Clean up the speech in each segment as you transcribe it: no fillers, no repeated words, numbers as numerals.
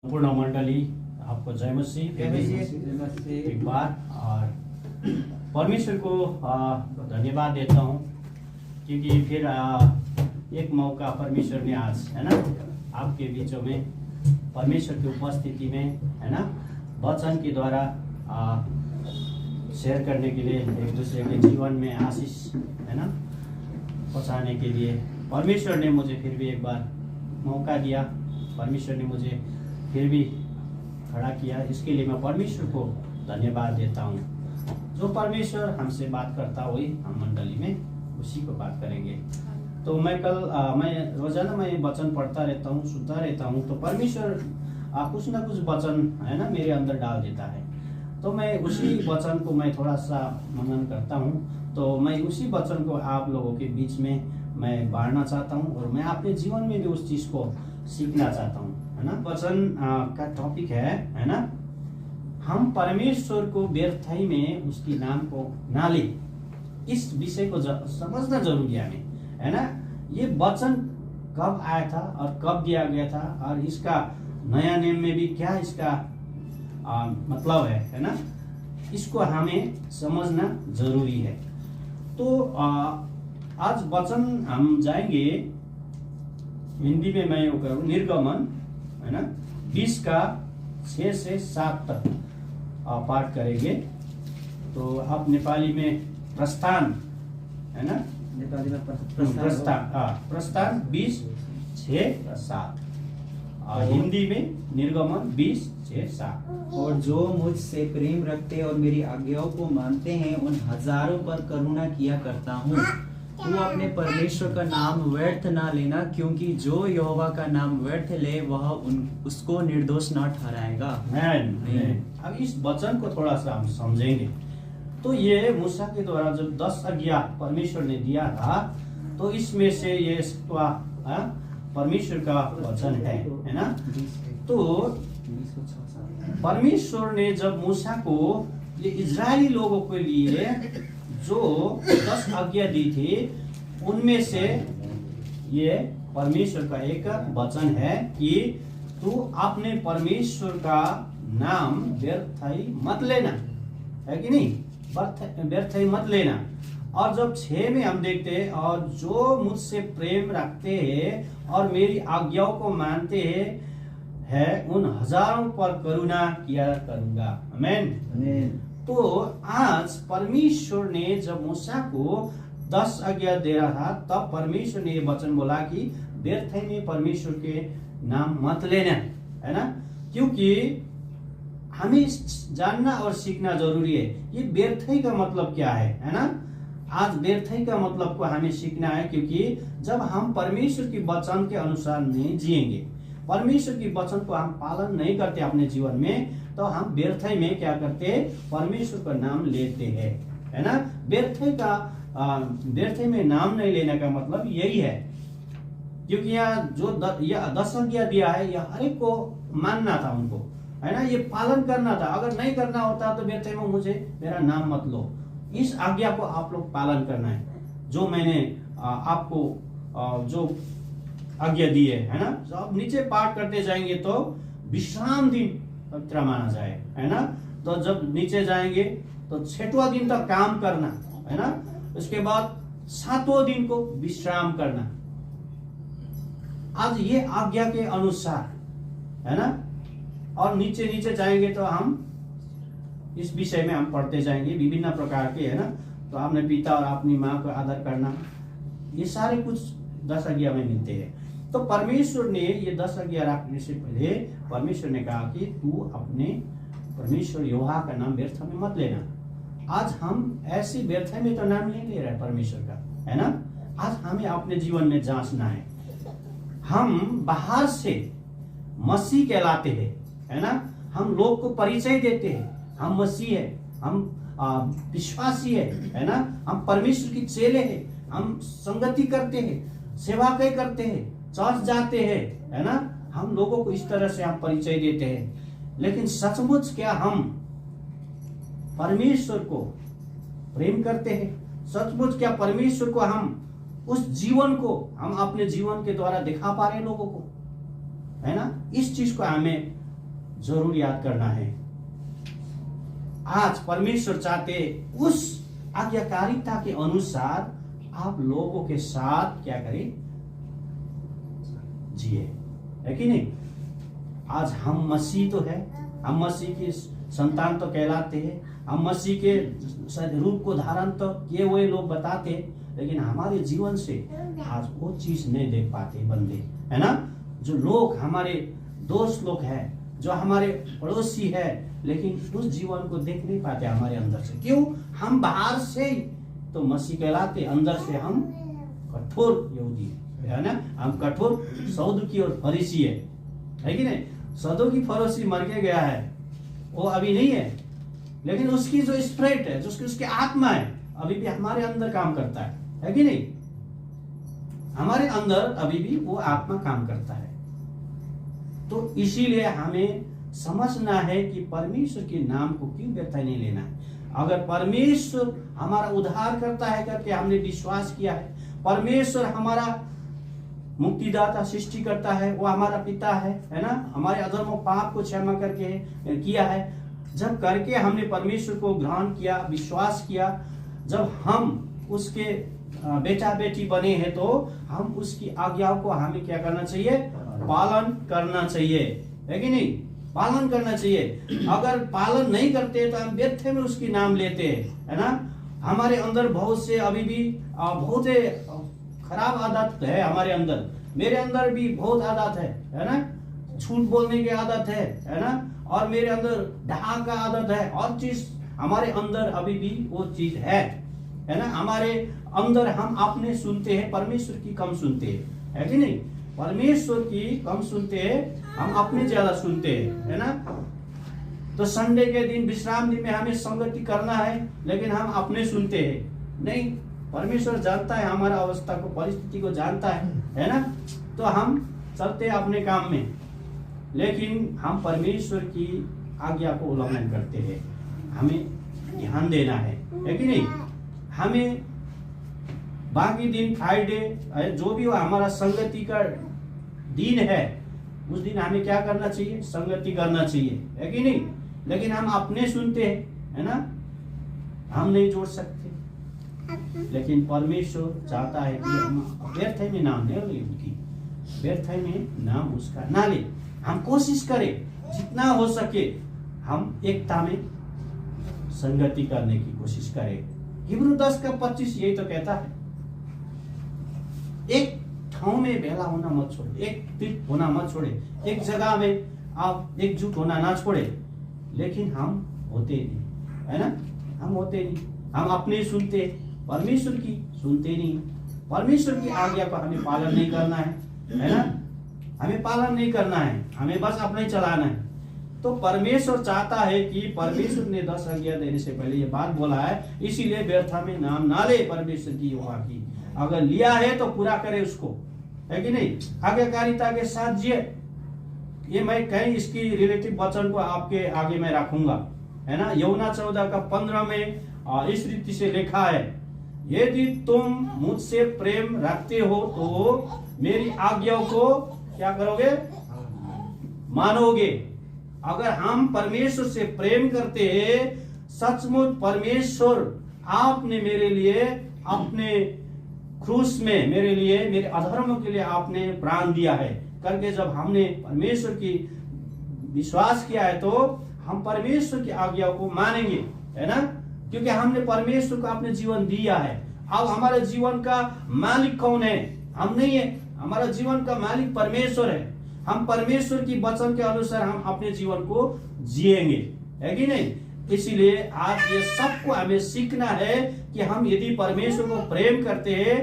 पूर्ण मंडली आपको जय मसीह एक बार। और परमेश्वर को धन्यवाद देता हूँ क्योंकि फिर एक मौका परमेश्वर ने आज है ना आपके बीचों में परमेश्वर की उपस्थिति में है ना वचन के द्वारा शेयर करने के लिए एक दूसरे के जीवन में आशीष है ना पहुँचाने के लिए परमेश्वर ने मुझे फिर भी एक बार मौका दिया। परमेश्वर ने मुझे फिर भी खड़ा किया, इसके लिए मैं परमेश्वर को धन्यवाद देता हूँ। जो परमेश्वर हमसे बात करता वही हम मंडली में उसी को बात करेंगे। तो मैं मैं रोजाना मैं वचन पढ़ता रहता हूँ, सुनता रहता हूँ, तो परमेश्वर कुछ ना कुछ वचन है ना मेरे अंदर डाल देता है। तो मैं उसी वचन को मैं थोड़ा सा मनन करता हूँ, तो मैं उसी वचन को आप लोगों के बीच में मैं बांटना चाहता हूँ और मैं अपने जीवन में भी उस चीज को सीखना चाहता हूँ, है ना। वचन का टॉपिक है ना, हम परमेश्वर को व्यर्थाई में उसकी नाम को ना ले। इस विषय को समझना जरूरी है ना। ये वचन कब आया था और कब दिया गया था और इसका नया नेम में भी क्या इसका मतलब है ना, इसको हमें समझना जरूरी है। तो आज वचन हम जाएंगे, हिंदी में मैं करूँ निर्गमन है ना 20 का 6 से 7 तक पाठ करेंगे। तो आप नेपाली में प्रस्थान है ना, नेपाली में प्रस्थान 20 6 7, हिंदी में निर्गमन 20 6 7। और जो मुझसे प्रेम रखते और मेरी आज्ञाओं को मानते हैं उन हजारों पर करुणा किया करता हूँ। तू अपने परमेश्वर का नाम व्यर्थ ना लेना, क्योंकि जो यहोवा का नाम व्यर्थ ले वह उसको निर्दोष ना ठहराएगा। अब इस वचन को थोड़ा सा हम समझेंगे। तो ये मूसा के द्वारा जब 10 आज्ञा परमेश्वर ने दिया था, तो इसमें से ये परमेश्वर का वचन है ना। तो परमेश्वर ने जब मूसा को ये इजरायली लोगों के लिए जो 10 आज्ञा दी थी, उनमें से ये परमेश्वर का एक वचन है कि तू अपने परमेश्वर का नाम व्यर्थाई मत लेना, है कि नहीं, व्यर्थाई मत लेना। और जब 6 में हम देखते हैं, और जो मुझसे प्रेम रखते हैं और मेरी आज्ञाओं को मानते हैं उन हजारों पर करुणा किया करूंगा। आमीन। तो आज परमेश्वर ने जब मूसा को 10 आज्ञा दे रहा था, तब परमेश्वर ने ये वचन बोला कि व्यर्थाई में परमेश्वर के नाम मत लेना, है ना। क्योंकि हमें जानना और सीखना जरूरी है ये व्यर्थाई का मतलब क्या है ना। आज व्यर्थाई का मतलब को हमें सीखना है, क्योंकि जब हम परमेश्वर की वचन के अनुसार नहीं जिएंगे, परमेश्वर की वचन को हम पालन नहीं करते अपने जीवन में, तो हम व्यर्थाई में क्या करते हैं, परमेश्वर का नाम लेते हैं, है ना। व्यर्थाई में नाम नहीं लेने का मतलब यही है, क्योंकि यहाँ जो 10 आज्ञा दिया है, यह हर एक को मानना था उनको, है ना, ये पालन करना था। अगर नहीं करना होता तो व्यर्थाई में मुझे मेरा नाम मत लो। इस आज्ञा को आप लोग पालन करना है, जो मैंने आपको जो आज्ञा दी है ना। तो आप नीचे पाठ करते जाएंगे तो विश्राम दिन पवित्र माना जाए, है ना। तो जब नीचे जाएंगे तो 6वां दिन तक काम करना, है ना। उसके बाद 7वां दिन को विश्राम करना। आज ये आज्ञा के अनुसार, है ना। और नीचे नीचे जाएंगे तो हम इस विषय में हम पढ़ते जाएंगे विभिन्न प्रकार के, है ना। तो आपने पिता और अपनी माँ का आदर करना, ये सारे कुछ 10 आज्ञा में मिलते हैं। तो परमेश्वर ने ये 10 आज्ञा रखने से पहले परमेश्वर ने कहा कि तू अपने परमेश्वर यहोवा का नाम व्यर्थ में मत लेना। आज हम ऐसी व्यर्थ में तो नाम नहीं ले रहे परमेश्वर का, है ना। आज हमें अपने जीवन में जांचना है। हम बाहर से मसीह कहलाते हैं, है ना। हम लोग को परिचय देते हैं हम मसीह है, हम विश्वासी है ना। हम परमेश्वर की चेले हैं, हम संगति करते हैं, सेवा करते हैं, चर्च जाते हैं, है ना। हम लोगों को इस तरह से हम परिचय देते हैं, लेकिन सचमुच क्या हम परमेश्वर को प्रेम करते हैं? सचमुच क्या परमेश्वर को हम उस जीवन को हम अपने जीवन के द्वारा दिखा पा रहे हैं लोगों को, है ना। इस चीज को हमें जरूर याद करना है। आज परमेश्वर चाहते उस आज्ञाकारिता के अनुसार आप लोगों के साथ क्या करें, जिए, है कि नहीं। आज हम मसीह तो है, हम मसीह की संतान तो कहलाते हैं, हम मसीह के रूप को धारण तो किए हुए लोग बताते हैं, लेकिन हमारे जीवन से आज वो चीज नहीं देख पाते बंदे, है ना। जो लोग हमारे दोस्त लोग हैं, जो हमारे पड़ोसी है, लेकिन उस जीवन को देख नहीं पाते हमारे अंदर से। क्यों? हम बाहर से तो मसीह कहलाते, अंदर से हम कठोर यहूदी है ना, हम कठोर सदूकी और फरीसी है कि नहीं। सदूकी फरीसी मर के गया है, वो अभी नहीं है, लेकिन उसकी जो स्पिरिट है, जो उसकी आत्मा है, अभी भी हमारे अंदर काम करता है कि नहीं। हमारे अंदर अभी भी वो आत्मा काम करता है। तो इसीलिए हमें समझना है कि परमेश्वर के नाम को क्यों व्यर्थ नहीं लेना है। अगर परमेश्वर हमारा उद्धार करता है करके हमने विश्वास किया है, परमेश्वर हमारा मुक्तिदाता सृष्टि करता है, वो हमारा पिता है ना, हमारे अधर्मों पाप को क्षमा करके किया है। जब करके हमने परमेश्वर को ग्रहण किया, विश्वास किया, जब हम उसके बेटा बेटी बने हैं, तो हम उसकी आज्ञाओं को हमें क्या करना चाहिए, पालन करना चाहिए, है कि नहीं। पालन करना चाहिए। अगर पालन नहीं करते तो हम व्यर्थ में उसकी नाम लेते हैं, है ना। हमारे अंदर बहुत से अभी भी बहुत खराब आदत है हमारे अंदर, मेरे अंदर भी बहुत आदत है ना। झूठ बोलने की आदत है ना, और मेरे अंदर ढाक का आदत है, और चीज हमारे अंदर अभी भी वो चीज है ना। हमारे अंदर हम अपने सुनते हैं, परमेश्वर की कम सुनते हैं, है कि नहीं। परमेश्वर की कम सुनते हैं, हम अपने ज्यादा सुनते हैं, है ना। तो संडे के दिन, विश्राम दिन में हमें संगति करना है, लेकिन हम अपने सुनते हैं नहीं। परमेश्वर जानता है हमारा अवस्था को, परिस्थिति को जानता है ना। तो हम चलते हैं अपने काम में, लेकिन हम परमेश्वर की आज्ञा को उल्लंघन करते हैं। हमें ध्यान देना है कि नहीं। हमें बाकी दिन, फ्राइडे जो भी हो, हमारा संगति का दिन है, उस दिन हमें क्या करना चाहिए, संगति करना चाहिए, है कि नहीं। लेकिन हम अपने सुनते हैं, है ना, हम नहीं जोड़ सकते। लेकिन परमेश्वर चाहता है कि हम व्यर्थ में नाम ले उनकी, व्यर्थ में नाम उसका ना ले। हम कोशिश करें जितना हो सके, हम एकता में संगति करने की कोशिश करें। हिब्रू 10:25 यही तो कहता है, एक ठाव में भेला होना मत छोड़े, एक होना मत छोड़े, एक जगह में आप एकजुट होना ना छोड़े। लेकिन हम होते नहीं, है ना, हम होते नहीं, हम अपने सुनते, परमेश्वर की सुनते नहीं। परमेश्वर की आज्ञा को हमें पालन नहीं करना है ना, हमें पालन नहीं करना है, हमें बस अपने चलाना है। तो परमेश्वर चाहता है कि, परमेश्वर ने 10 आज्ञा देने से पहले ये बात बोला है, इसीलिए व्यर्थ में नाम ना ले परमेश्वर की यहोवा की। अगर लिया है तो पूरा करे उसको, है कि नहीं, आज्ञाकारिता के साथ जिए। ये मैं कहीं इसकी रिलेटिव वचन को आपके आगे में रखूंगा, है ना। यूहन्ना 14:15 में इस रीति से लिखा है, यदि तुम मुझसे प्रेम रखते हो तो मेरी आज्ञाओं को क्या करोगे, मानोगे। अगर हम परमेश्वर से प्रेम करते हैं, सचमुच परमेश्वर आपने मेरे लिए अपने क्रूस में, मेरे लिए, मेरे अधर्मों के लिए आपने प्राण दिया है करके जब हमने परमेश्वर की विश्वास किया है, तो हम परमेश्वर की आज्ञाओं को मानेंगे, है ना। क्योंकि हमने परमेश्वर को अपने जीवन दिया है। अब हमारे जीवन का मालिक कौन है, हम नहीं है, हमारा जीवन का मालिक परमेश्वर है। हम परमेश्वर की वचन के अनुसार हम अपने जीवन को जिएंगे, है कि नहीं। इसीलिए आज ये सबको हमें सीखना है कि हम यदि परमेश्वर को प्रेम करते हैं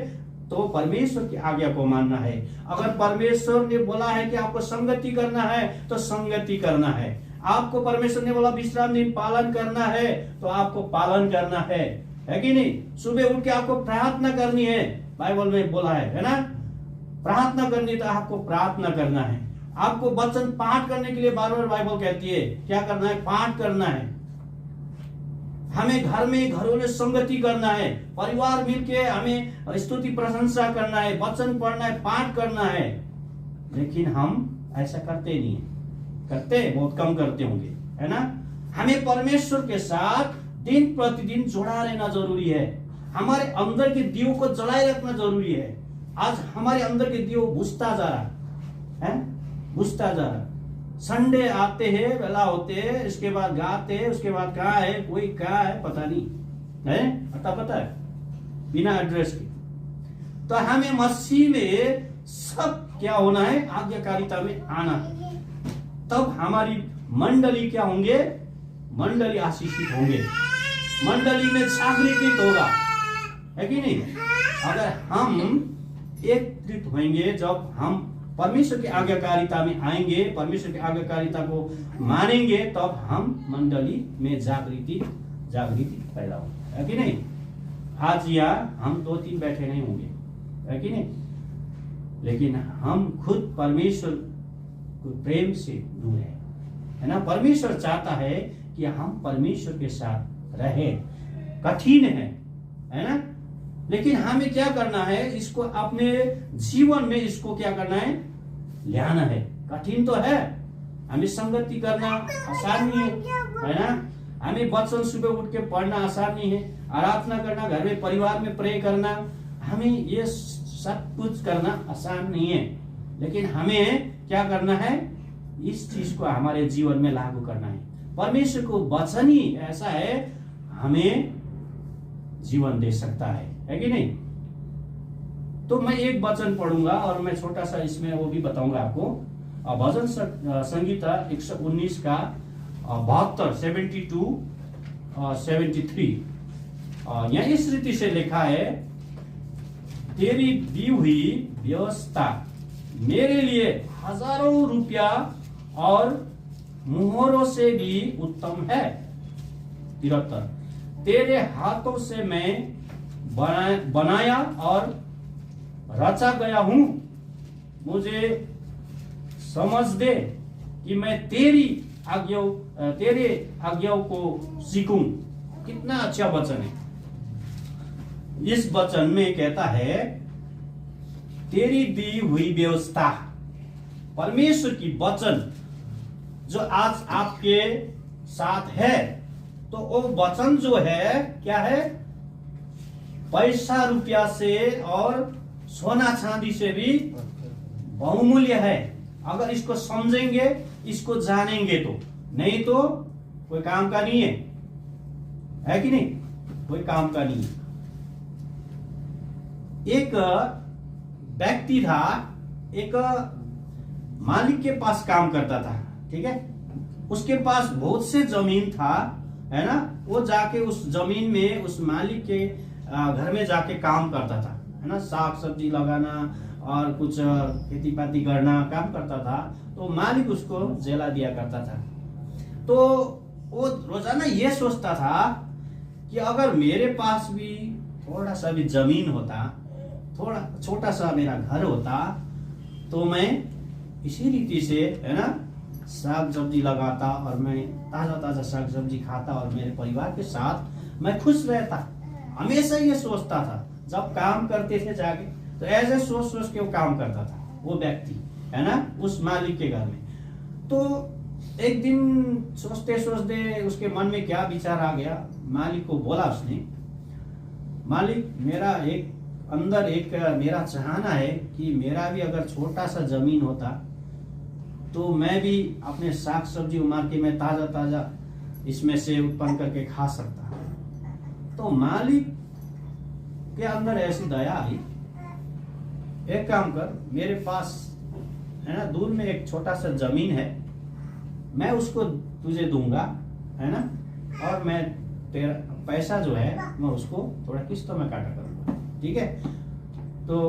तो परमेश्वर की आज्ञा को मानना है। अगर परमेश्वर ने बोला है कि आपको संगति करना है तो संगति करना है। आपको परमेश्वर ने बोला विश्राम दिन पालन करना है तो आपको पालन करना है कि नहीं। सुबह उठ के आपको प्रार्थना करनी है, बाइबल में बोला है ना। प्रार्थना करनी तो आपको प्रार्थना करना है। आपको वचन पाठ करने के लिए बार बार बाइबल कहती है क्या करना है, पाठ करना है। हमें घर में घरों में संगति करना है, परिवार मिलके हमें स्तुति प्रशंसा करना है, वचन पढ़ना है, पाठ करना है। लेकिन हम ऐसा करते नहीं है, करते? बहुत कम करते होंगे, है ना। हमें परमेश्वर के साथ दिन प्रतिदिन जुड़ा रहना जरूरी है। हमारे अंदर के दियो को जलाए रखना जरूरी है। आज हमारे अंदर के दियो बुझता जा रहा है, बुझता जा रहा। संडे आते हैं, वेला होते हैं, इसके बाद गाते हैं, उसके बाद कहाँ है, कोई कहाँ है पता नहीं है, पता है बिना एड्रेस के। तो हमें मसीह में सब क्या होना है, आज्ञाकारिता में आना है। तब हमारी मंडली क्या होंगे, मंडली आशीषित होंगे, मंडली में जागृत होगा, है कि नहीं। अगर हम एकत्रित होंगे, जब हम परमेश्वर की आज्ञाकारिता में आएंगे, परमेश्वर की आज्ञाकारिता को मानेंगे, तब हम मंडली में जागृति पैदा होगी, है कि नहीं। आज यहाँ हम 2-3 बैठे नहीं होंगे, है कि नहीं, लेकिन हम खुद परमेश्वर को प्रेम से दूर है ना। परमेश्वर चाहता है कि हम परमेश्वर के साथ रहे। कठिन है ना, लेकिन हमें क्या करना है, इसको अपने जीवन में इसको क्या करना है, लाना है। कठिन तो है, हमें संगति करना आसान नहीं है ना। हमें वचन सुबह उठ के पढ़ना आसान नहीं है, आराधना करना, घर में परिवार में प्रे करना, हमें ये सब कुछ करना आसान नहीं है। लेकिन हमें क्या करना है, इस चीज को हमारे जीवन में लागू करना है। परमेश्वर को वचन ही ऐसा है, हमें जीवन दे सकता है कि नहीं। तो मैं एक वचन पढ़ूंगा और मैं छोटा सा इसमें वो भी बताऊंगा आपको। भजन संगीता 119 का 72, 72, 73 यहाँ इस रीति से लिखा है, तेरी दी हुई व्यवस्था मेरे लिए हजारों रुपया और मुहरों से भी उत्तम है। 73, तेरे हाथों से मैं बनाया और रचा गया हूं, मुझे समझ दे कि मैं तेरे आज्ञाओं को सीखूं। कितना अच्छा वचन है। इस वचन में कहता है, तेरी दी हुई व्यवस्था, परमेश्वर की वचन जो आज आपके साथ है, तो वो वचन जो है क्या है, पैसा रुपया से और सोना चांदी से भी बहुमूल्य है। अगर इसको समझेंगे, इसको जानेंगे तो, नहीं तो कोई काम का नहीं है कि नहीं, कोई काम का नहीं है। एक व्यक्ति था, एक मालिक के पास काम करता था, ठीक है। उसके पास बहुत से जमीन था, है ना। वो जाके उस जमीन में उस मालिक के घर में जाके काम करता था, है ना। साग सब्जी लगाना और कुछ खेती पाती करना काम करता था। तो मालिक उसको जेला दिया करता था। तो वो रोजाना ये सोचता था कि अगर मेरे पास भी थोड़ा सा भी जमीन होता, थोड़ा छोटा सा मेरा घर होता, तो मैं इसी रीति से, है ना, साग सब्जी लगाता और मैं ताजा ताजा साग सब्जी खाता और मेरे परिवार के साथ मैं खुश रहता। हमेशा ये सोचता था। जब काम करते थे जाके, तो ऐसे सोच के वो काम करता था वो व्यक्ति, है ना, उस मालिक के घर में। तो एक दिन सोचते सोचते उसके मन में क्या विचार आ गया, मालिक को बोला उसने, मालिक मेरा एक अंदर एक मेरा चाहना है कि मेरा भी अगर छोटा सा जमीन होता तो मैं भी अपने साग सब्जी उमार के मैं ताजा ताजा इसमें से उत्पन्न करके खा सकता। तो मालिक के अंदर ऐसी दया आई, एक काम कर, मेरे पास, है ना, दूर में एक छोटा सा जमीन है, मैं उसको तुझे दूंगा, है ना, और मैं तेरा पैसा जो है मैं उसको थोड़ा किस्तों में काटा करूंगा, ठीक है। तो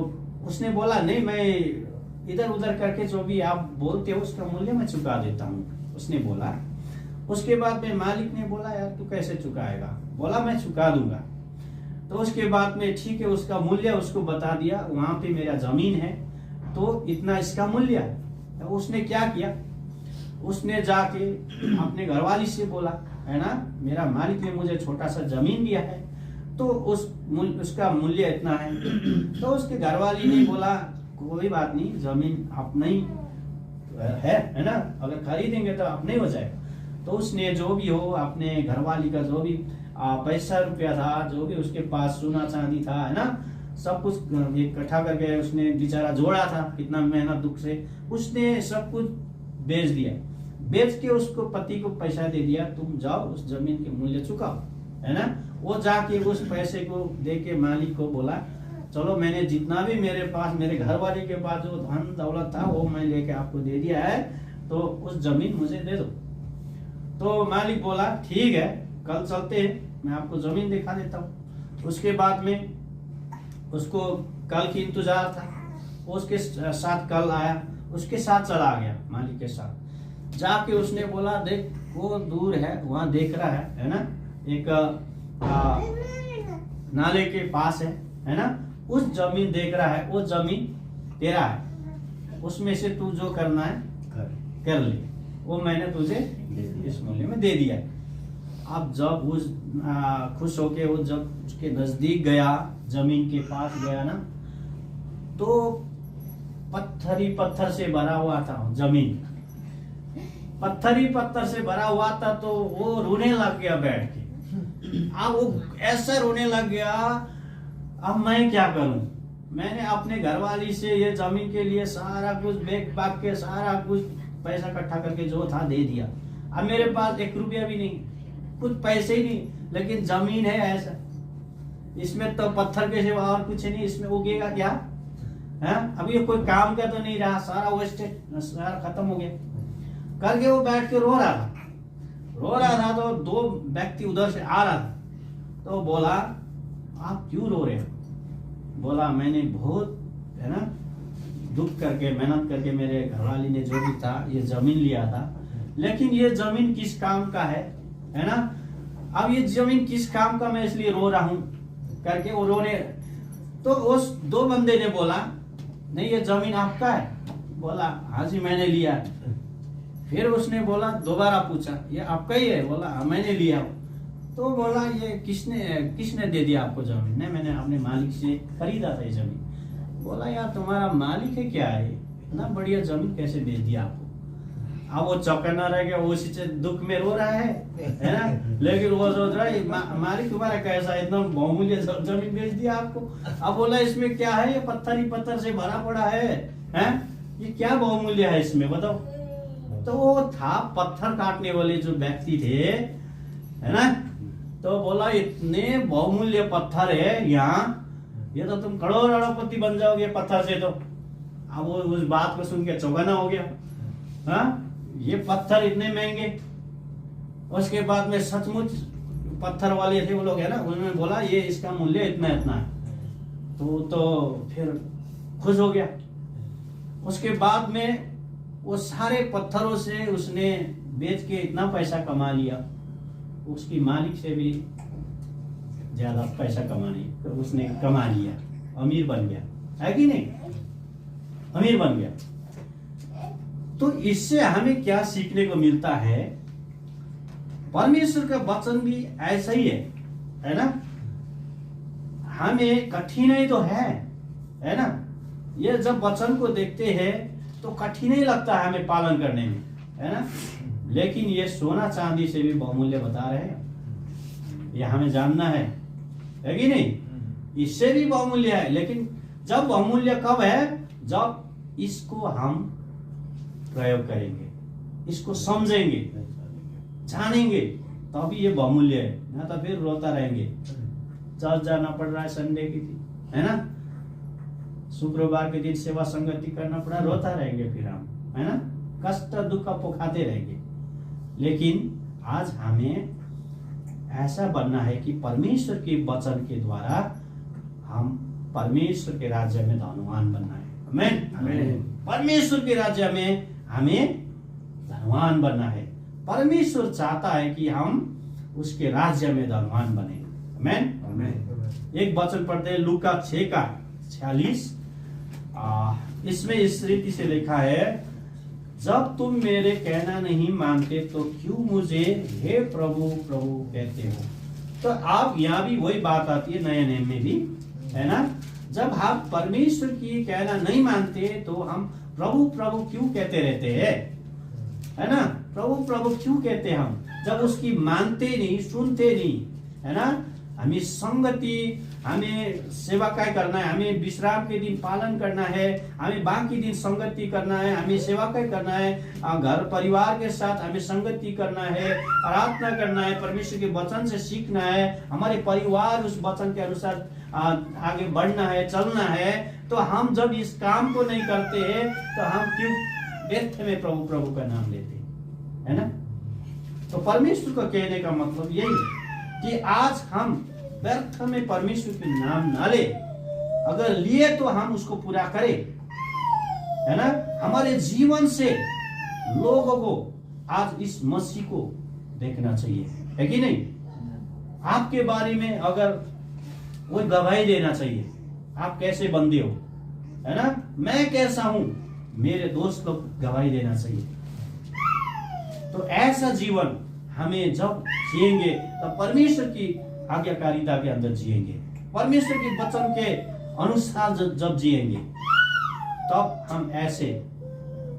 उसने बोला, नहीं, मैं इधर उधर करके जो भी आप बोलते हो उसका मूल्य मैं चुका देता हूँ, उसने बोला। उसके बाद में मालिक ने बोला, यार तू कैसे चुकाएगा? बोला, मैं चुका दूंगा। तो उसके बाद में ठीक है, उसका मूल्य उसको बता दिया, वहां पे मेरा जमीन है तो इतना इसका मूल्य है। तो उसने क्या किया, उसने जाके अपने घरवाली से बोला, है ना, मेरा मालिक ने मुझे छोटा सा जमीन दिया है तो उसका मूल्य इतना है। तो उसके घरवाली ने बोला, कोई बात नहीं, जमीन आप नहीं है ना, अगर खरीदेंगे तो आप नहीं हो जाएगा। तो उसने जो भी हो अपने घरवाली का जो भी पैसा रुपया था, जो भी उसके पास सोना चांदी था, है ना, सब कुछ इकट्ठा करके उसने बेचारा जोड़ा था, कितना मेहनत दुख से उसने सब कुछ बेच दिया। बेच के उसको पति को पैसा दे दिया, तुम जाओ उस जमीन के मूल्य चुकाओ, है ना। वो जाके उस पैसे को दे के मालिक को बोला, चलो मैंने जितना भी मेरे पास, मेरे घर वाले के पास जो धन दौलत था वो मैं लेके आपको दे दिया है, तो उस जमीन मुझे दे दो। तो मालिक बोला ठीक है, कल चलते हैं, मैं आपको जमीन दिखा देता हूँ। उसके बाद में उसको कल की इंतजार था, उसके साथ कल आया, उसके साथ चला गया मालिक के साथ। जाके उसने बोला देख वो दूर है, वहां देख रहा है ना, एक नाले के पास है ना, उस जमीन देख रहा है, वो जमीन तेरा है, उसमें से तू जो करना है कर ले, वो मैंने तुझे इस मूल्य में दे दिया है। अब जब उस खुश होके वो जब उसके नजदीक गया, जमीन के पास गया ना, तो पत्थर ही पत्थर से भरा हुआ था जमीन, पत्थर ही पत्थर से भरा हुआ था। तो वो रोने लग गया बैठ के। अब वो ऐसा रोने लग गया, अब मैं क्या करूं, मैंने अपने घरवाली से ये जमीन के लिए सारा कुछ बेच बाग के सारा कुछ पैसा इकट्ठा करके जो था दे दिया, अब मेरे पास 1 रुपया भी नहीं, कुछ पैसे ही नहीं, लेकिन जमीन है ऐसा, इसमें तो पत्थर के सिवा और कुछ नहीं, इसमें उगेगा क्या है, अभी ये कोई काम का तो नहीं रहा, सारा वेस्टेज, सारा खत्म हो गया करके वो बैठ के रो रहा था। तो 2 व्यक्ति उधर से आ रहा था, तो बोला आप क्यों रो रहे हो? बोला मैंने बहुत, है ना, दुख करके मेहनत करके मेरे घरवाली ने जो भी था ये जमीन लिया था, लेकिन ये जमीन किस काम का है ना, अब ये जमीन किस काम का, मैं इसलिए रो रहा हूं करके वो रोने। तो उस 2 बंदे ने बोला नहीं ये जमीन आपका है? बोला हाँ जी मैंने लिया है। फिर उसने बोला, दोबारा पूछा ये आपका ही है? बोला हाँ मैंने लिया। तो बोला ये किसने दे दिया आपको जमीन? नहीं मैंने अपने मालिक से खरीदा था ये जमीन। बोला यार तुम्हारा मालिक है क्या है, इतना बढ़िया जमीन कैसे बेच दिया आपको? अब वो चौकन्ना रह गया, वो उसी से दुख में रो रहा है ना, लेकिन वो सोच रहा है मालिक तुम्हारा कैसा इतना बहुमूल्य जमीन बेच दिया आपको। अब बोला इसमें क्या है, ये पत्थर ही पत्थर से भरा पड़ा है, ये क्या बहुमूल्य है इसमें बताओ? तो वो था पत्थर काटने वाले जो व्यक्ति थे, है ना, तो बोला इतने बहुमूल्य पत्थर है यहाँ, ये तो तुम करोड़पति बन जाओगे पत्थर से। तो अब वो उस बात को सुन के चौंकाना हो गया, हाँ ये पत्थर इतने महंगे। उसके बाद में सचमुच पत्थर वाले थे वो लोग, है ना, उन्होंने बोला ये इसका मूल्य इतना इतना है। तो फिर खुश हो गया। उसके बाद में वो सारे पत्थरों से उसने बेच के इतना पैसा कमा लिया, उसकी मालिक से भी ज्यादा पैसा कमाने तो उसने कमा लिया, अमीर बन गया, है कि नहीं? अमीर बन गया। तो इससे हमें क्या सीखने को मिलता है? परमेश्वर का वचन भी ऐसा ही है ना। हमें कठिनाई तो है ना, ये जब वचन को देखते हैं तो कठिनाई लगता है हमें पालन करने में, है ना, लेकिन ये सोना चांदी से भी बहुमूल्य बता रहे हैं, ये हमें जानना है कि नहीं? इससे भी बहुमूल्य है, लेकिन जब बहुमूल्य कब है? जब इसको हम प्रयोग करेंगे, इसको समझेंगे, जानेंगे, तभी ये बहुमूल्य है, ना तो फिर रोता रहेंगे। चर्च जाना पड़ रहा है संडे की दिन, है ना, शुक्रवार के दिन सेवा संगति करना पड़ा, रोता रहेंगे फिर हम, है ना, कष्ट दुख पोखाते रहेंगे। लेकिन आज हमें ऐसा बनना है कि परमेश्वर के वचन के द्वारा हम परमेश्वर के राज्य में धनवान बनना है। आमीन। परमेश्वर के राज्य में हमें धनवान बनना है। परमेश्वर चाहता है कि हम उसके राज्य में धनवान बने। आमीन। एक वचन पढ़ते हैं लूका 6:46। इसमें इस रीति से लिखा है, जब तुम मेरे कहना नहीं मानते तो क्यों मुझे हे प्रभु प्रभु कहते हो? तो आप यहाँ भी वही बात आती है नए नियम में भी, है ना, जब हम परमेश्वर की कहना नहीं मानते तो हम प्रभु प्रभु क्यों कहते रहते हैं, है ना? प्रभु प्रभु क्यों कहते हैं हम, जब उसकी मानते नहीं, सुनते नहीं, है ना? हमें संगति, हमें सेवा काय करना है, हमें विश्राम के दिन पालन करना है, हमें बाकी दिन संगति करना है, हमें सेवा काय करना है, घर परिवार के साथ हमें संगति करना है, प्रार्थना करना है, परमेश्वर के वचन से सीखना है, हमारे परिवार उस वचन के अनुसार आगे बढ़ना है, चलना है। तो हम जब इस काम को नहीं करते हैं तो हम क्यों व्यर्थ में प्रभु प्रभु का नाम लेते हैं, है ना? तो परमेश्वर को कहने का मतलब यही है कि आज हम व्यर्थ में परमेश्वर के नाम ना ले, अगर लिए तो हम उसको पूरा करें, है ना? हमारे जीवन से लोगों को आज इस मसीह को देखना चाहिए, है कि नहीं? आपके बारे में अगर वो गवाही देना चाहिए, आप कैसे बंदे हो, है ना? मैं कैसा हूं, मेरे दोस्त लोग गवाही देना चाहिए। तो ऐसा जीवन हमें जब जिएंगे तब परमेश्वर की आज्ञाकारिता के अंदर जिएंगे, परमेश्वर के वचन के अनुसार जब जिएंगे तब हम ऐसे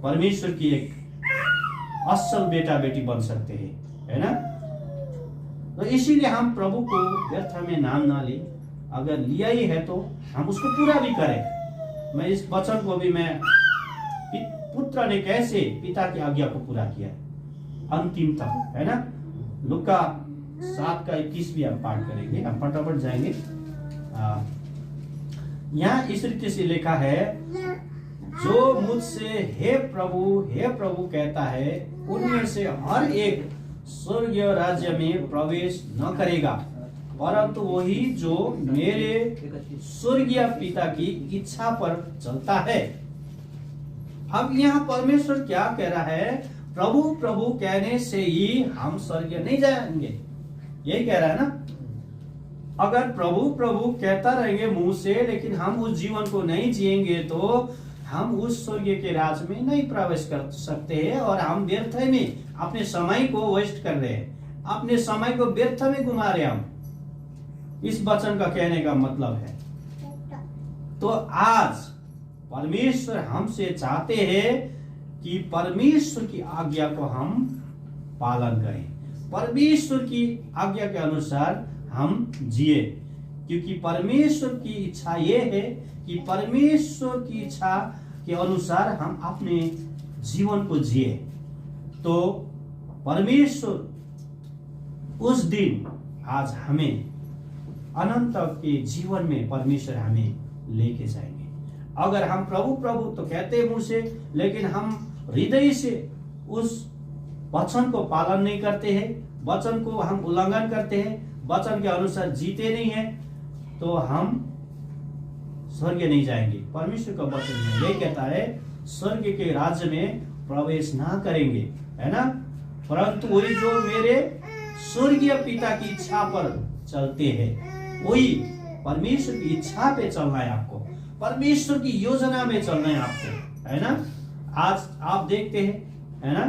परमेश्वर की एक असल बेटा बेटी बन सकते हैं, है ना? तो इसीलिए हम प्रभु को व्यर्थ में नाम ना ले, अगर लिया ही है तो हम उसको पूरा भी करें। मैं इस वचन को भी मैं पुत्र ने कैसे पिता की आज्ञा को पूरा किया अंतिम तक, है ना? लूका 7:21 भी हम पाठ करेंगे, हम फटाफट जाएंगे। यहाँ इस रीति से लिखा है, जो मुझसे हे प्रभु कहता है, उनमें से हर एक स्वर्गीय राज्य में प्रवेश न करेगा, परंतु वही जो मेरे स्वर्गीय पिता की इच्छा पर चलता है। अब यहाँ परमेश्वर क्या कह रहा है? प्रभु प्रभु कहने से ही हम स्वर्ग नहीं जाएंगे, यही कह रहा है ना? अगर प्रभु प्रभु कहता रहेंगे मुंह से, लेकिन हम उस जीवन को नहीं जिएंगे तो हम उस स्वर्ग के राज में नहीं प्रवेश कर सकते हैं, और हम व्यर्थ में अपने समय को वेस्ट कर रहे हैं, अपने समय को व्यर्थ में घुमा रहे हम। इस वचन का कहने का मतलब है, तो आज परमेश्वर हमसे चाहते हैं कि परमेश्वर की आज्ञा को हम पालन करें, परमेश्वर की आज्ञा के अनुसार हम जिए, क्योंकि परमेश्वर की इच्छा ये है कि परमेश्वर की इच्छा के अनुसार हम अपने जीवन को जिए। तो परमेश्वर उस दिन आज हमें अनंत के जीवन में परमेश्वर हमें लेके जाएंगे। अगर हम प्रभु प्रभु तो कहते हैं मुंह से, लेकिन हम हृदय से उस वचन को पालन नहीं करते हैं, वचन को हम उल्लंघन करते हैं, वचन के अनुसार जीते नहीं है, तो हम स्वर्ग नहीं जाएंगे। परमेश्वर का वचन ये कहता है, स्वर्ग के राज्य में प्रवेश ना करेंगे, है ना? परंतु वही जो मेरे स्वर्गीय पिता की इच्छा पर चलते हैं, वही परमेश्वर की इच्छा पे चलना है आपको, परमेश्वर की योजना में चलना है आपको, है ना? आज आप देखते हैं, है ना,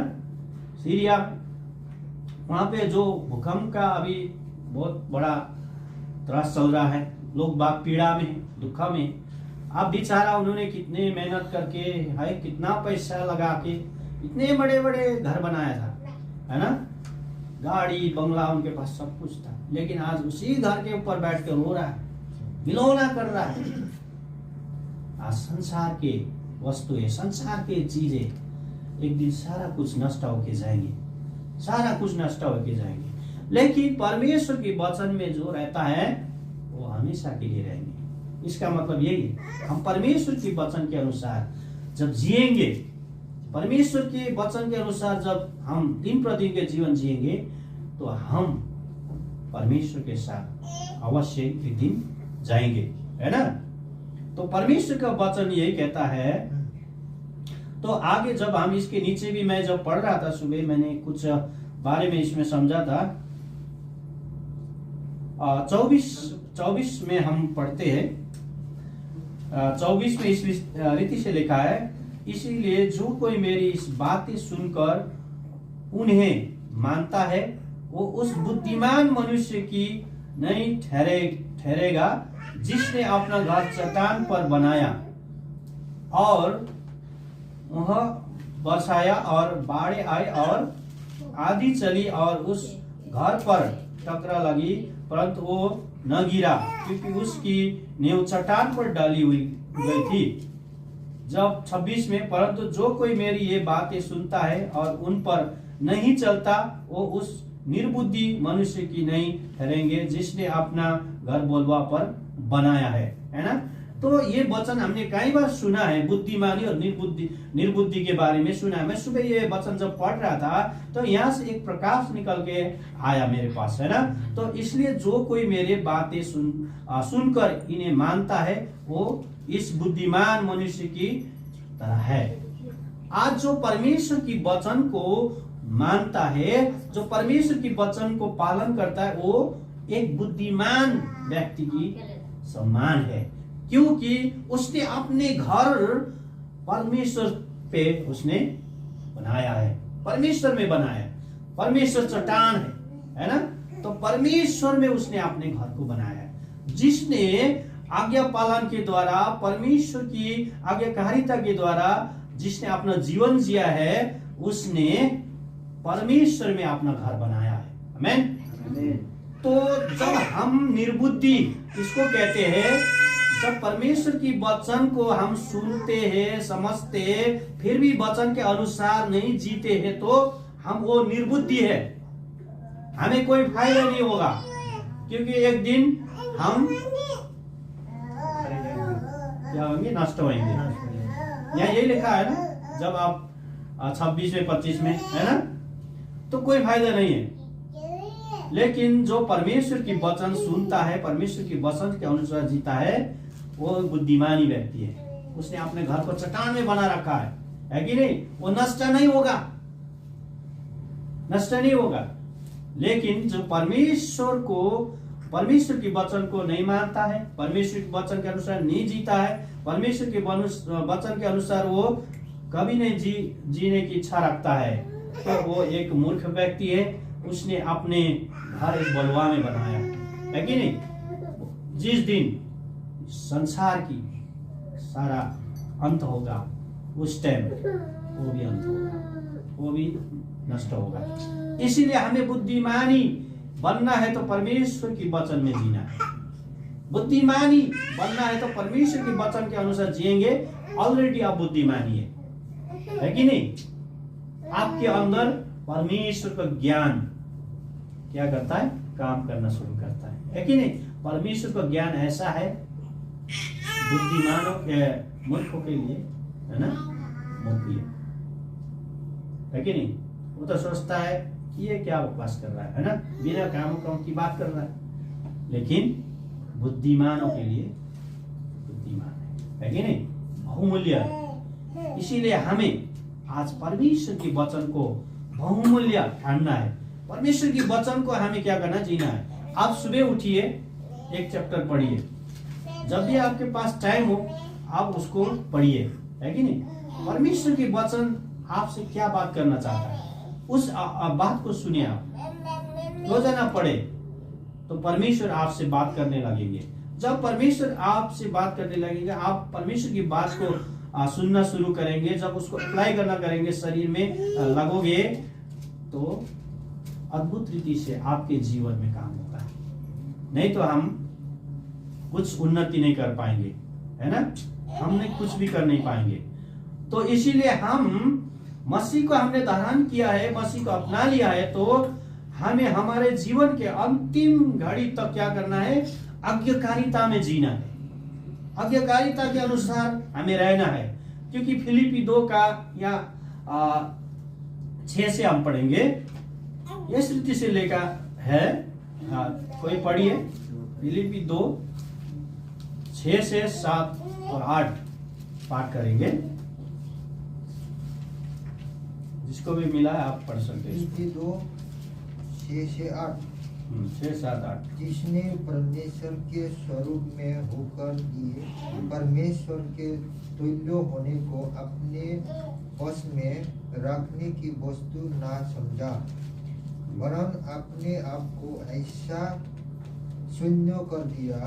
सीरिया वहां पे जो भूकंप का अभी बहुत बड़ा त्रास चल रहा है, लोग बाग पीड़ा में, दुख में। अब बेचारा उन्होंने कितने मेहनत करके, है कितना पैसा लगा के इतने बड़े बड़े घर बनाया था, है ना? गाड़ी बंगला उनके पास सब कुछ था, लेकिन आज उसी घर के ऊपर बैठ कर रो रहा है, विलोना कर रहा है। आज संसार के वस्तुएं, संसार के चीजें एक दिन सारा कुछ नष्ट होके जाएंगे, सारा कुछ नष्ट होके जाएंगे, लेकिन परमेश्वर के वचन में जो रहता है वो हमेशा के लिए रहेंगे। इसका मतलब यही है, हम परमेश्वर के वचन के अनुसार जब जिएंगे, परमेश्वर के वचन के अनुसार जब हम दिन प्रतिदिन के जीवन जिएंगे, तो हम परमेश्वर के साथ अवश्य एक दिन जाएंगे, है ना? तो परमेश्वर का वचन यही कहता है। तो आगे जब हम इसके नीचे भी, मैं जब पढ़ रहा था सुबह, मैंने कुछ बारे में इसमें समझा था। 24 में हम पढ़ते हैं, 24 में इस रीति से लिखा है, इसीलिए जो कोई मेरी इस बातें सुनकर उन्हें मानता है, वो उस बुद्धिमान मनुष्य की नहीं ठहरेगा जिसने अपना घर चट्टान पर बनाया और वह बरसाया और बाढ़ आई और आंधी चली और उस घर पर टकरा लगी, परंतु वो न गिरा क्योंकि उसकी नींव चट्टान पर डाली हुई गई थी। जब 26 में, परंतु जो कोई मेरी ये बातें सुनता है और उन पर नहीं चलता, वो उस निर्बुद्धि मनुष्य की नहीं ठहरेंगे जिसने अपना घर बोलवा पर बनाया है ना। तो ये वचन हमने कई बार सुना है, बुद्धिमानी और निर्बुद्धि के बारे में सुना है। मैं सुबह ये वचन जब पढ़ रहा था तो यहाँ से एक प्रकाश निकल के आया मेरे पास, है ना। तो इसलिए जो कोई मेरे बातें सुनकर इन्हें मानता है वो इस बुद्धिमान मनुष्य की तरह है। आज जो परमेश्वर की वचन को मानता है, जो परमेश्वर की वचन को पालन करता है, वो एक बुद्धिमान व्यक्ति की समान है, क्योंकि उसने अपने घर परमेश्वर पे उसने बनाया है, परमेश्वर में बनाया। परमेश्वर चट्टान है ना। तो परमेश्वर में उसने अपने घर को बनाया है। जिसने आज्ञा पालन के द्वारा, परमेश्वर की आज्ञाकारिता के द्वारा जिसने अपना जीवन जिया है, उसने परमेश्वर में अपना घर बनाया है। आमीन। तो जब हम निर्बुद्धि इसको कहते हैं, जब परमेश्वर की वचन को हम सुनते हैं, समझते हैं, फिर भी वचन के अनुसार नहीं जीते हैं, तो हम वो निर्बुद्धि है, हमें कोई फायदा नहीं होगा, क्योंकि एक दिन हम क्या होंगे, नष्ट होंगे। यहाँ यही लिखा है ना, जब आप 26 में 25 में, है ना। तो कोई फायदा नहीं है। लेकिन जो परमेश्वर की वचन सुनता है, परमेश्वर की वचन के अनुसार जीता है, वो बुद्धिमानी व्यक्ति है। उसने अपने घर को चट्टान में बना रखा है कि नहीं। वो नष्ट नहीं होगा, नष्ट नहीं होगा। लेकिन जो परमेश्वर की वचन को नहीं मानता है, परमेश्वर के वचन के अनुसार नहीं जीता है, परमेश्वर के वचन के अनुसार वो कभी नहीं जीने की इच्छा रखता है, तो वो एक मूर्ख व्यक्ति है। उसने अपने घर एक बलुआ में बनाया है कि नहीं। जिस दिन संसार की सारा अंत होगा, उस टाइम वो भी अंत होगा, वो भी नष्ट होगा। इसीलिए हमें बुद्धिमानी बनना है तो परमेश्वर की वचन में जीना है। बुद्धिमानी बनना है तो परमेश्वर के वचन के अनुसार जिएंगे। ऑलरेडी आप बुद्धिमानी है कि नहीं। आपके अंदर परमेश्वर का ज्ञान क्या करता है, काम करना शुरू करता है कि नहीं। परमेश्वर का ज्ञान ऐसा है बुद्धिमानों के, मूर्खों के लिए, है ना, मूर्ख है कि नहीं। वो तो सोचता है कि ये क्या बकवास कर रहा है ना, बिना काम की बात कर रहा है। लेकिन बुद्धिमानों के लिए बुद्धिमान है कि नहीं, बहुमूल्य है। इसीलिए हमें आज परमेश्वर की वचन को बहुमूल्य ठानना है। परमेश्वर की वचन को हमें क्या करना, जीना है। आप सुबह उठिए, एक चैप्टर पढ़िए, जब भी आपके पास टाइम हो आप उसको पढ़िए, है कि नहीं। परमेश्वर की वचन आपसे क्या बात करना चाहता है, उस बात को सुनिए। आप रोजाना पढ़े तो परमेश्वर आपसे बात करने लगेंगे। जब परमेश्वर आपसे बात करने लगेगा, आप परमेश्वर की बात को सुनना शुरू करेंगे, जब उसको अप्लाई करना करेंगे, शरीर में लगोगे, तो अद्भुत रीति से आपके जीवन में काम होगा। नहीं तो हम कुछ उन्नति नहीं कर पाएंगे, है ना, हमने कुछ भी कर नहीं पाएंगे। तो इसीलिए हम मसीह को हमने धारण किया है, मसीह को अपना लिया है, तो हमें हमारे जीवन के अंतिम घड़ी तक क्या करना है, आज्ञाकारिता में जीना है। आज्ञाकारिता के अनुसार हमें रहना है। क्योंकि फिलिपी 2 का या 6 से हम पढ़ेंगे, इस रीति से लेकर है। कोई पढ़िए, फिलिपी 2 6 से 7 और 8 पाठ करेंगे। जिसको भी मिला है आप पढ़ सकते हैं। फिलिपी 2 6 से 8। 6, 7, 8। जिसने परमेश्वर के स्वरूप में होकर भी परमेश्वर के तुल्य होने को अपने वश में रखने की वस्तु ना समझा, वरन अपने आप को ऐसा शून्य कर दिया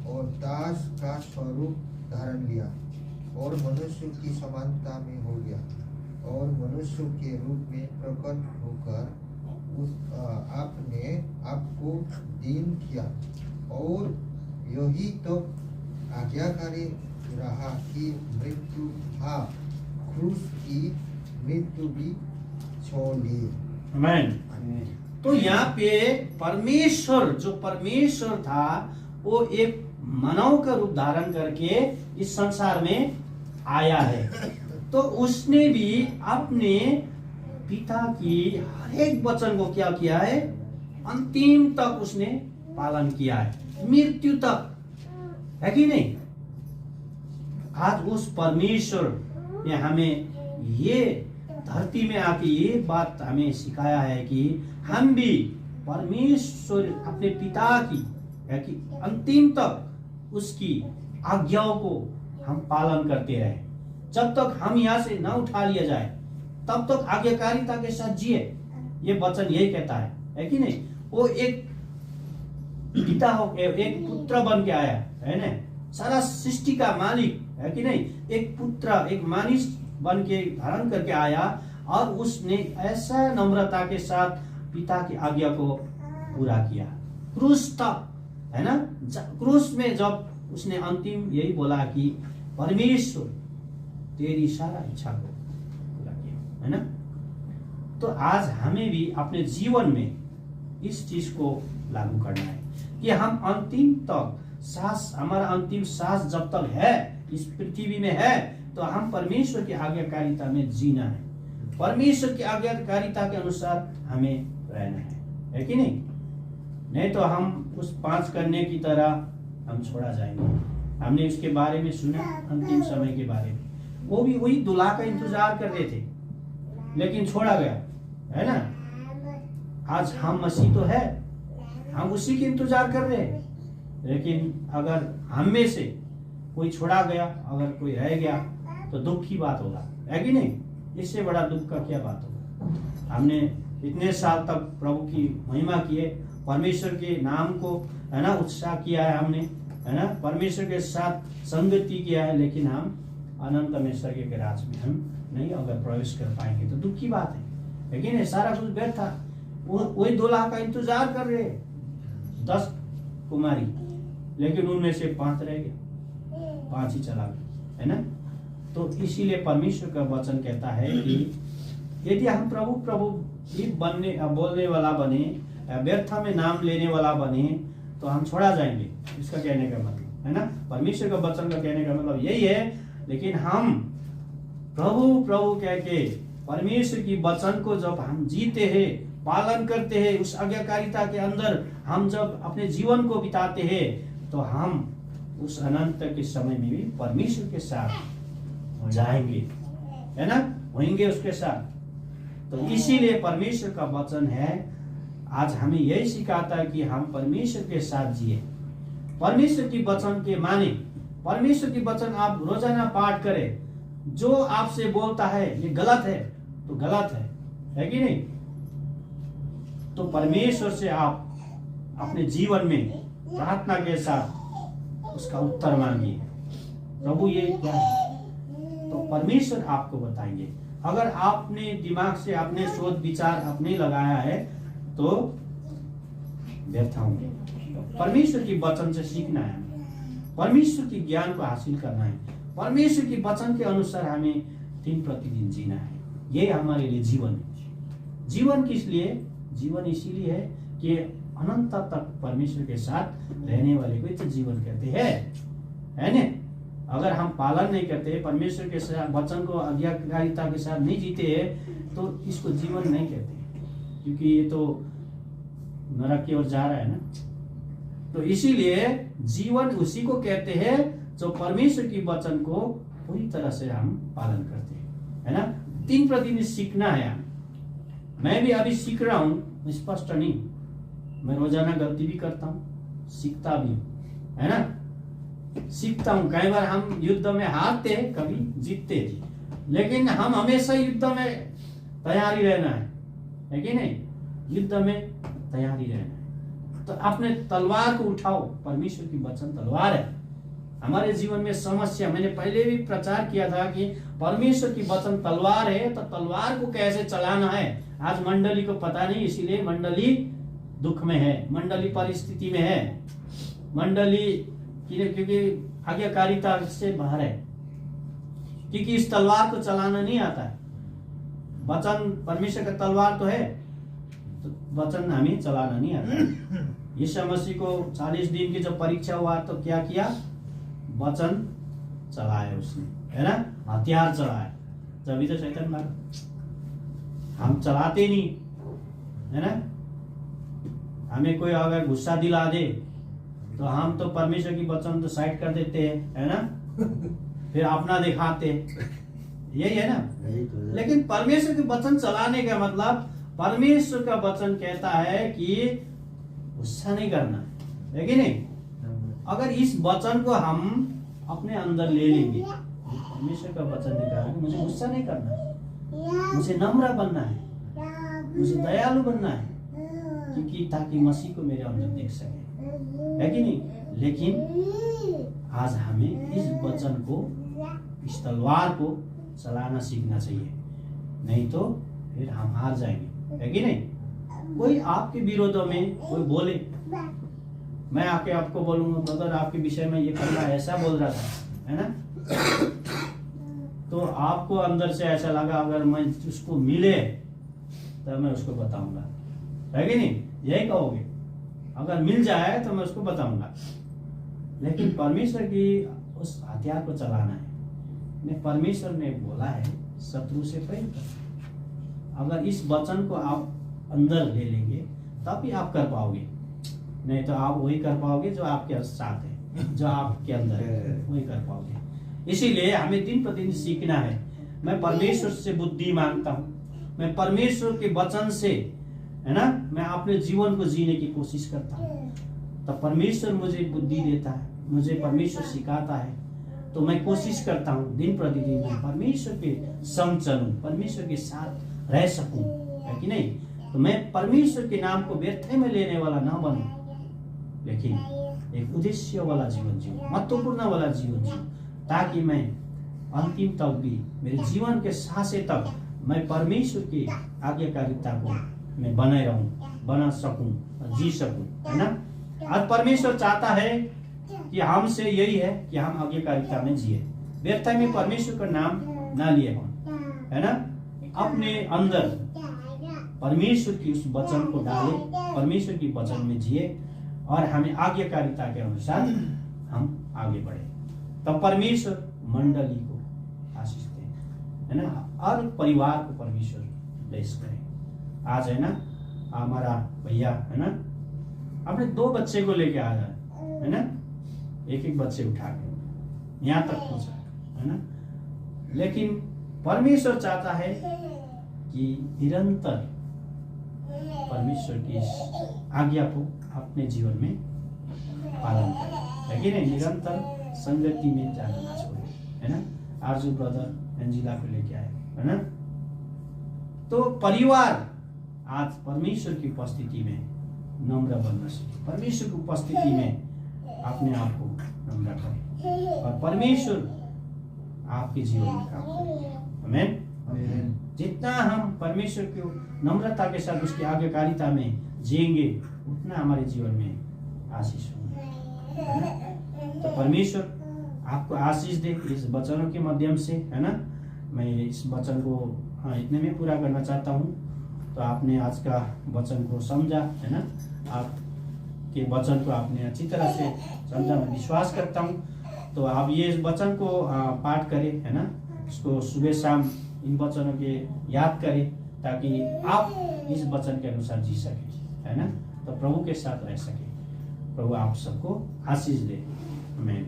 और दास का स्वरूप धारण लिया और मनुष्य की समानता में हो गया और मनुष्य के रूप में प्रकट होकर आपने आपको दीन किया और यही तो आज्ञाकारी रहा कि मृत्यु क्रूस की मृत्यु भी छोड़ ली। आमीन। तो यहाँ पे परमेश्वर, जो परमेश्वर था वो एक मानव का रूप धारण करके इस संसार में आया है। तो उसने भी अपने पिता की हर एक वचन को क्या किया है, अंतिम तक उसने पालन किया है, मृत्यु तक, है कि नहीं। आज उस परमेश्वर ने हमें ये धरती में आके ये बात हमें सिखाया है कि हम भी परमेश्वर अपने पिता की है कि अंतिम तक उसकी आज्ञाओं को हम पालन करते रहे। जब तक हम यहाँ से न उठा लिया जाए तब तक आज्ञाकारिता के साथ जिए, ये वचन यही कहता है कि नहीं। वो एक पिता हो, एक पुत्र बन के आया है ना, सारा सृष्टि का मालिक है कि नहीं, एक पुत्र, एक मानिस बन के धारण करके आया और उसने ऐसा नम्रता के साथ पिता की आज्ञा को पूरा किया क्रूस तक, है ना। क्रूस में जब उसने अंतिम यही बोला कि परमेश्वर तेरी सारा इच्छा को पूरा किया, है ना। तो आज हमें भी अपने जीवन में इस चीज को लागू करना है कि हम अंतिम तक सांस, हमारा अंतिम सांस जब तक है इस पृथ्वी में है तो हम परमेश्वर की आज्ञाकारिता में जीना है, परमेश्वर की आज्ञाकारिता के अनुसार हमें रहना है कि नहीं। नहीं तो हम उस 5 कन्या की तरह हम छोड़ा जाएंगे। हमने उसके बारे में सुना, अंतिम समय के बारे में, वो भी वही दुल्हा का इंतजार कर रहे थे लेकिन छोड़ा गया, है ना। आज हम मसीह तो है, हम उसी के इंतजार कर रहे हैं, लेकिन अगर हम में से कोई छोड़ा गया, अगर कोई रह गया तो दुख की बात होगा, है कि नहीं। इससे बड़ा दुख का क्या बात होगा। हमने इतने साल तक प्रभु की महिमा किए, परमेश्वर के नाम को, है ना, उत्साह किया है हमने, है ना, परमेश्वर के साथ संगति किया है, लेकिन हम अनंत में स्वर्ग के राज में हम नहीं अगर प्रवेश कर पाएंगे तो दुख की बात है कि नहीं। सारा कुछ व्यर्थ था। वही दुल्हा का इंतजार कर रहे 10 कुमारी, लेकिन उनमें से 5 रह गए, 5 ही चला गया, है ना। तो इसीलिए परमेश्वर का वचन कहता है कि यदि हम प्रभु प्रभु ही बोलने वाला बने, व्यर्थ में नाम लेने वाला बने तो हम छोड़ा जाएंगे। इसका कहने का मतलब, है ना, परमेश्वर का वचन का कहने का मतलब यही है। लेकिन हम प्रभु प्रभु कह के परमेश्वर की वचन को जब हम जीते हैं, पालन करते हैं, उस आज्ञाकारिता के अंदर हम जब अपने जीवन को बिताते हैं तो हम उस अनंत के समय में भी परमेश्वर के साथ जाएंगे, है ना, होंगे उसके साथ। तो इसीलिए परमेश्वर का वचन है आज हमें यही सिखाता है कि हम परमेश्वर के साथ जिए, परमेश्वर की वचन के माने, परमेश्वर की वचन आप रोजाना पाठ करें। जो आपसे बोलता है ये गलत है तो गलत है कि नहीं। तो परमेश्वर से आप अपने जीवन में प्रार्थना के साथ उसका उत्तर मांगिए, प्रभु ये क्या है, तो परमेश्वर आपको बताएंगे। अगर आपने दिमाग से अपने सोच विचार अपने लगाया है तो व्यर्थ होंगे। परमेश्वर की वचन से सीखना है, परमेश्वर की ज्ञान को हासिल करना है, परमेश्वर की वचन के अनुसार हमें दिन प्रतिदिन जीना है। ये हमारे लिए जीवन है। जीवन किस लिए? जीवन इसीलिए है कि अनंत तक परमेश्वर के साथ रहने वाले को तो जीवन कहते हैं, है ना। अगर हम पालन नहीं करते, परमेश्वर के साथ वचन को आज्ञाकारिता के साथ नहीं जीते हैं तो इसको जीवन नहीं कहते, क्योंकि ये तो नरक की ओर जा रहा है ना। तो इसीलिए जीवन उसी को कहते हैं जो परमेश्वर की वचन को पूरी तरह से हम पालन करते हैं, है ना। दिन प्रतिदिन सीखना है। मैं भी अभी सीख रहा हूँ, स्पष्ट नहीं, मैं रोजाना गलती भी करता हूँ, सीखता भी हूँ, है ना, सीखता हूँ। कई बार हम युद्ध में हारते हैं, कभी जीतते हैं, लेकिन हम हमेशा युद्ध में तैयारी रहना है कि नहीं। युद्ध में तैयारी रहना है। तो अपने तलवार को उठाओ, परमेश्वर की वचन तलवार है, हमारे जीवन में समस्या, मैंने पहले भी प्रचार किया था कि परमेश्वर की वचन तलवार है, तो तलवार को कैसे चलाना है आज मंडली को पता नहीं, इसीलिए मंडली दुख में है, मंडली परिस्थिति में है, मंडली क्योंकि आज्ञाकारिता से बाहर है, क्योंकि इस तलवार को चलाना नहीं आता है। वचन परमेश्वर का तलवार तो है, तो वचन हमें चलाना नहीं आता। यीशु मसीह को 40 दिन की जब परीक्षा हुआ तो क्या किया, वचन चलाया उसने, है ना, हथियार चलाया। जब तो शैतान मार, हम चलाते नहीं, है ना, हमें कोई अगर गुस्सा दिला दे तो हम तो परमेश्वर की वचन तो साइड कर देते हैं, है ना, फिर अपना दिखाते, यही है ना। लेकिन परमेश्वर के वचन चलाने का मतलब, परमेश्वर का वचन कहता है कि गुस्सा नहीं करना है कि नहीं। अगर इस वचन को हम अपने अंदर ले लेंगे, परमेश्वर का वचन दिखा है मुझे गुस्सा नहीं करना है, मुझे नम्र बनना है, मुझे दयालु बनना है, क्योंकि ताकि मसीह को मेरे अंदर देख सके, है कि नहीं। लेकिन आज हमें इस वचन को, इस तलवार को चलाना सीखना चाहिए, नहीं तो फिर हम हार जाएंगे, है कि नहीं। कोई आपके विरोध में कोई बोले, मैं आके आपको बोलूंगा ब्रदर आपके विषय में ये करना ऐसा बोल रहा था, है ना, तो आपको अंदर से ऐसा लगा अगर मैं उसको मिले तो मैं उसको बताऊंगा, है कि नहीं, यही कहोगे, अगर मिल जाए तो मैं उसको बताऊंगा। लेकिन परमेश्वर की उस हथियार को चलाना है, परमेश्वर ने बोला है शत्रु से प्रेम कर। अगर इस वचन को आप अंदर ले लेंगे तब ही आप कर पाओगे, नहीं तो आप वही कर पाओगे जो आपके साथ है, जो आपके अंदर है वही कर पाओगे। इसीलिए हमें दिन प्रतिदिन सीखना है। मैं परमेश्वर से बुद्धि मांगता हूँ, मैं परमेश्वर के वचन से, है ना, मैं अपने जीवन को जीने की कोशिश करता हूँ, तब परमेश्वर मुझे बुद्धि देता है, मुझे परमेश्वर सिखाता है, तो मैं कोशिश करता हूँ दिन प्रतिदिन मैं परमेश्वर के संग चलूं, परमेश्वर के साथ रह सकूं, है कि नहीं। तो मैं परमेश्वर के नाम को व्यर्थ में लेने वाला ना बनूं, लेकिन एक उद्देश्य वाला जीवन जीऊं, महत्वपूर्ण वाला जीवन जीऊं, ताकि मैं अंतिम तक भी, मेरे जीवन के सांसें तक मैं परमेश्वर की आज्ञाकारिता को मैं बनाए रहूं, बना सकूं, जी सकूं, है ना। आज परमेश्वर चाहता है कि हमसे यही है कि हम आज्ञाकारिता में जिए, व्यर्थ में परमेश्वर का नाम ना लिए हो, है ना। अपने अंदर परमेश्वर की उस वचन को डाले, परमेश्वर की वचन में जिए और हमें आज्ञाकारिता के अनुसार हम आगे बढ़े, तब परमेश्वर मंडली को आशीष दे, है ना, और परिवार को परमेश्वर ब्लेस करे। आज है ना हमारा भैया, है ना, अपने 2 बच्चे को लेके आ जाए, है ना, एक बच्चे उठा के यहाँ तक पहुंचा, है ना। लेकिन परमेश्वर चाहता है कि निरंतर परमेश्वर की इस आज्ञा को अपने जीवन में पालन करें, है कि नहीं, निरंतर संगति में जाना ना छोड़े, है ना। आरजू ब्रदर एंजिला को लेके आए, है ना। तो परिवार आज परमेश्वर की उपस्थिति में नम्र बनना सीखे, परमेश्वर की उपस्थिति में अपने आप को नम्र करें और परमेश्वर आपके जीवन में काम करे। आमीन। जितना हम परमेश्वर को नम्रता के साथ उसकी आज्ञाकारिता में जिएंगे उतना हमारे जीवन में आशीष होंगे। तो परमेश्वर आपको आशीष दे इस वचनों के माध्यम से, है ना। मैं इस वचन को इतने में पूरा करना चाहता हूँ। तो आपने आज का वचन को समझा, है ना, आपके वचन को आपने अच्छी तरह से समझा, मैं विश्वास करता हूँ। तो आप ये वचन को पाठ करें, है ना, इसको सुबह शाम इन वचनों के याद करें ताकि आप इस वचन के अनुसार जी सके, है ना, तो प्रभु के साथ रह सके। प्रभु आप सबको आशीष दे। आमीन।